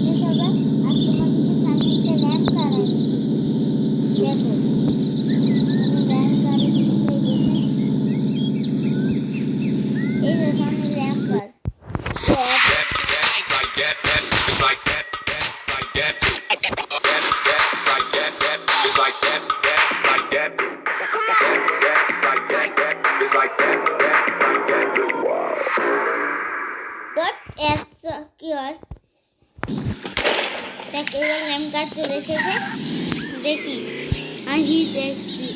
দেখো আর তোমাদেরকে সামনে একটা ল্যাম্প কার আছে। দেখো আমি ল্যাম্প কারের ভিতরে দেখে এই যে সামনে ল্যাম্প কার। কি হয় দেখ এবার ল্যাম্প কার চলে এসেছে। দেখি আমি দেখছি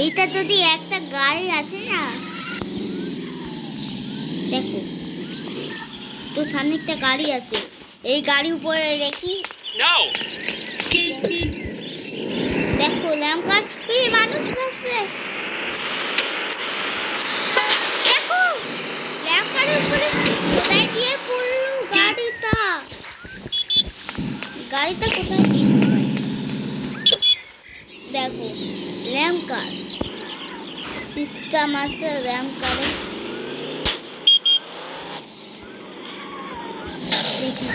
এইটা যদি একটা গাড়ি আছে না, দেখো তো সামনে একটা গাড়ি আছে, এই গাড়ি উপরে রেখি দেখো ল্যাম্প কার মানুষ আছে। দেখো ল্যাম্প কারের উপরে কোথায় দিয়ে পড়লো গাড়িটা কোথায় দিয়ে দেখো ল্যাম্প কার সিস্টেম আছে ল্যাম্প কারে। দেখি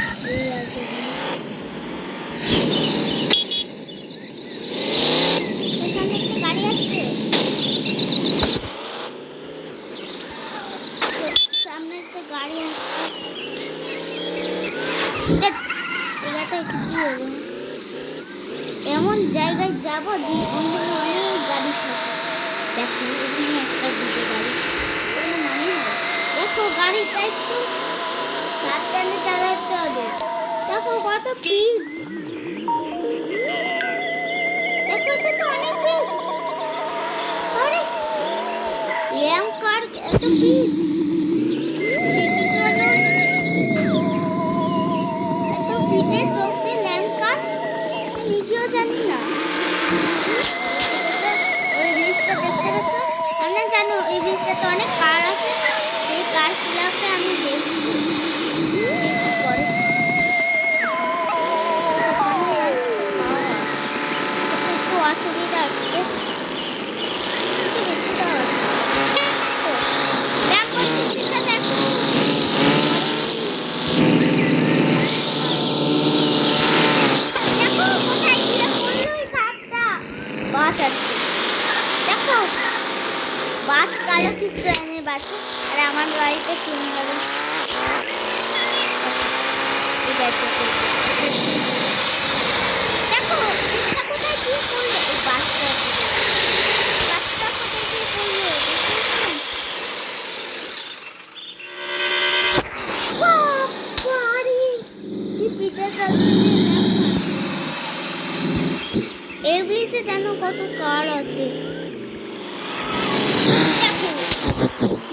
এখানে একটা গাড়ি আছে, সামনে একটা গাড়ি আছে। কিছু হবে না, এমন জায়গায় যাবো যে ওইখানে অনেক গাড়ি থাকে। দেখো এখানে একটা দুটো গাড়ি মানে হয়। দেখো গাড়িটা একটু সাবধানে চালাতে হবে। দেখো কত স্পিড, দেখো এটা তো অনেক স্পিড। আরে ল্যাম্প কার এত স্পিড, এত স্পিডে চলছে ল্যাম্প কার নিজেও জানি না। ওই ব্রিজটা দেখতে পাচ্ছ, আমরা জানো এই ব্রিজটাতে অনেক কার আছে, এই কার গুলোকে আমি দেখি করে একটু অসুবিধা হচ্ছে। দেখো বাস কালো কিছু এনে বাসে আর আমার গাড়িতে কিনে গেল। দেখো কোথায় কি করলো এই বাসটা, কোথায় কি করলো এই ব্রিজে জানো কত কার আছে।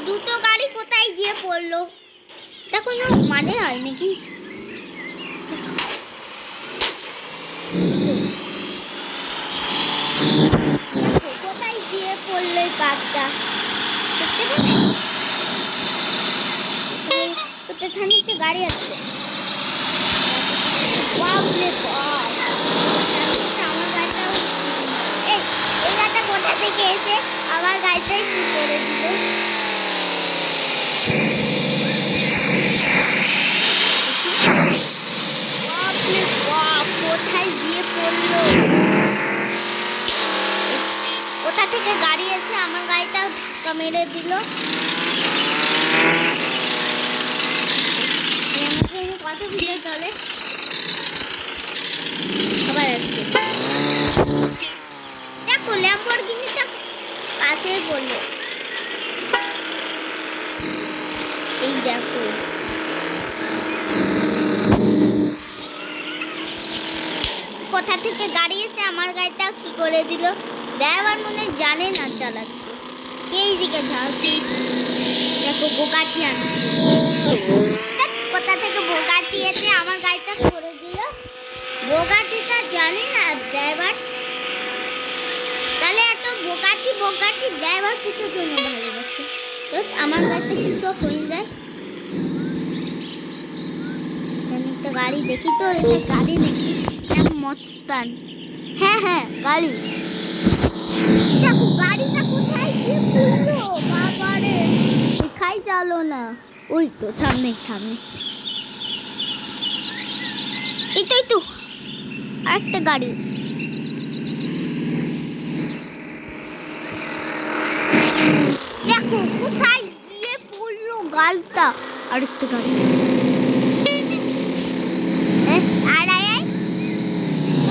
দুটো গাড়ি কোথায় গিয়ে পড়লো দেখো না, মানে হয় নাকি। কোথায় গিয়ে পড়লো এই কারটা, সামনে একটা গাড়ি আছে। আমার গাড়িটা এই গাড়িটা কোথা থেকে এসে আমার গাড়িটাই কি করে দিল। কোথায় গিয়ে পড়লো, কোথা থেকে গাড়ি এসে আমার গাড়িটাও ধাক্কা মেরে দিল। কত ভিড়ে চলে আবার আসছে। দেখো ল্যাম্বরগিনিটা কাছে পড়লো, এই দেখো কোথা থেকে গাড়ি এসে আমার গাড়িটা কি করে দিল। ড্রাইভার মনে জানে না চালাতে, এই দিকে ঝাঁকি। দেখো বোকাটি আনছে, কোথা থেকে বোকাটি এসে আমার গাড়িটা করে দিল। বোকাটিটা জানি না ড্রাইভার, তাহলে এত বোকাটি ড্রাইভার কিছু জন্য ভালোবাসে। আমার গাড়িতে কি সব হয়ে যায়। একটা গাড়ি দেখি তো, এটা গাড়ি নাকি মস্তান, হ্যাঁ গাড়ি। দেখো গাড়িটা কোথায় গিয়ে পড়লো, বাবারে দেখাই গেল না। ওই তো সামনে এই তো আরেকটা গাড়ি। দেখো কোথায় গিয়ে পড়লো গাড়িটা। আরেকটা গাড়ি। আর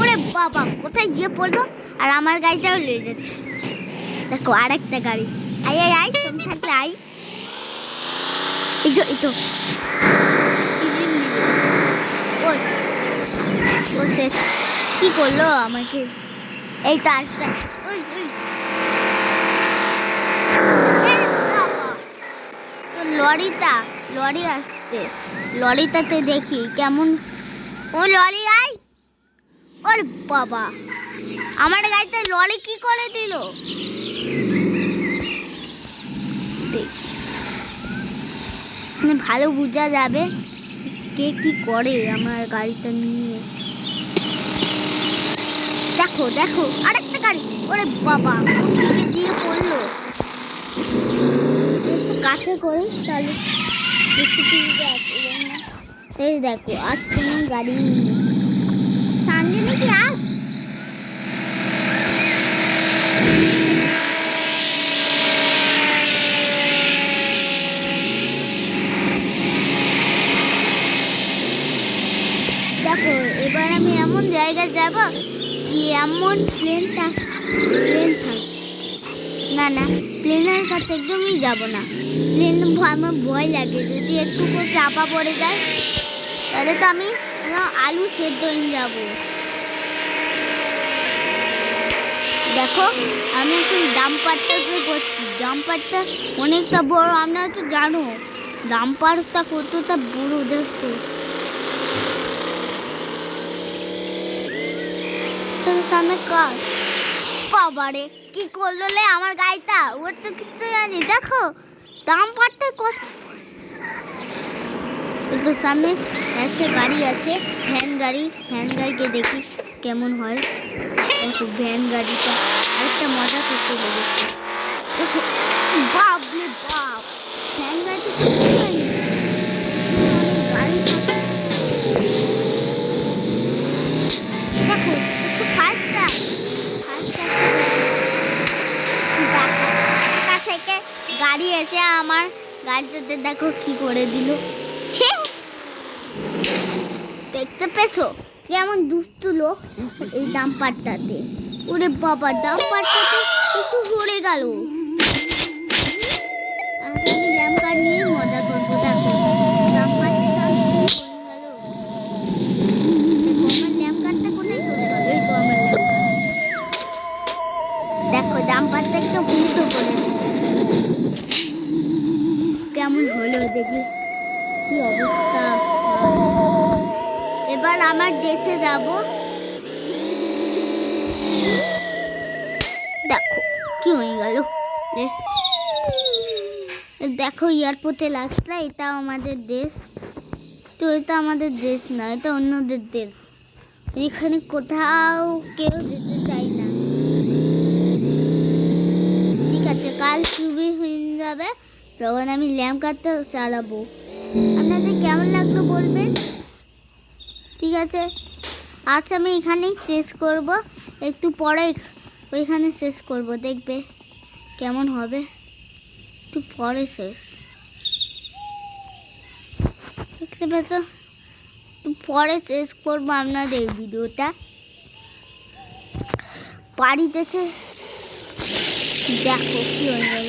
ওরে বাবা কোথায় গিয়ে পড়লো, আর আমার গাড়িটাও লেগে যাচ্ছে। দেখো আরেকটা গাড়ি। আয় তুমি থাকলে আই। এই তো ও সে কি করলো আমাকে। এই তো আরেকটা। লরি আসছে, লরিটাতে দেখি কেমন। ও লরি আই। ওর বাবা আমার গাড়িতে লরি কি করে দিল। ভালো বোঝা যাবে কে কি করে আমার গাড়িটা নিয়ে। দেখো আরেকটা গাড়ি। ওরে বাবা দিয়ে পড়লো। একটু কাছে করে তাহলে এই দেখো আজ কোনো গাড়ি নেই। সামনে নাকি আজ দেখো এবার আমি এমন জায়গায় যাব কি এমন প্লেন থাক। না প্লেনের কাছে একদমই যাব না। প্লেন আমার ভয় লাগে, যদি একটু করে চাপা পড়ে যায় তাহলে তো আমি আলু সেদ্ধ হয়ে যাব। দেখো আমি এখন ডাম্পারটা করছি। ডাম্পারটা অনেকটা বড়, আমরা তো জানো ডাম্পারটা কতটা বড়। দেখো সামনে কার বাবারে কি করলো লে আমার গাড়িটা। ওর তো কিছু জানি। দেখো ডাম্পারটা কত। তো সামনে একটা গাড়ি আছে, ভ্যান গাড়িকে দেখি কেমন হয়। দেখো ভ্যান গাড়িটা আরেকটা মজা করতে লেগেছে। দেখো বাপ রে বাপ ভ্যান গাড়িটা গাড়ি। দেখো একটু ফাস্টটা থেকে গাড়ি এসে আমার গাড়িটাতে দেখো কি করে দিল। দেখতে পেছো কেমন দুষ্টু লোক এই ডাম্পারটাতে। ওরে বাবা ডাম্পারটাতে একটু ঘুরে গেল। আমি ল্যাম্পার নিয়ে মজা করবো। দেখো ডাম্পারটা আমার ল্যাম্পারটা কোথায় চলে গেল। এই তো আমার ল্যাম্পার। দেখো ডাম্পারটা একটু উল্টো করে কেমন হলো দেখি কি অবস্থা। এবার আমার দেশে যাব। দেখো কি হয়ে গেল। দেখো এয়ারপোর্টে লাগছে। এটা আমাদের দেশ, তো এটা আমাদের দেশ না, এটা অন্যদের দেশ। এখানে কোথাও কেউ যেতে চাই না। ঠিক আছে কাল ছবি হয়ে যাবে তখন আমি ল্যাম্প কারটা চালাবো। আপনাদের কেমন লাগলো বলবেন। ঠিক আছে আজ আমি এখানেই শেষ করব। একটু পরে ওইখানে শেষ করব, দেখবে কেমন হবে। একটু পরে শেষ দেখতে পেছ। একটু পরে শেষ করবো আপনাদের ভিডিওটা। বাড়িতেছে দেখো কি হয়ে গেল।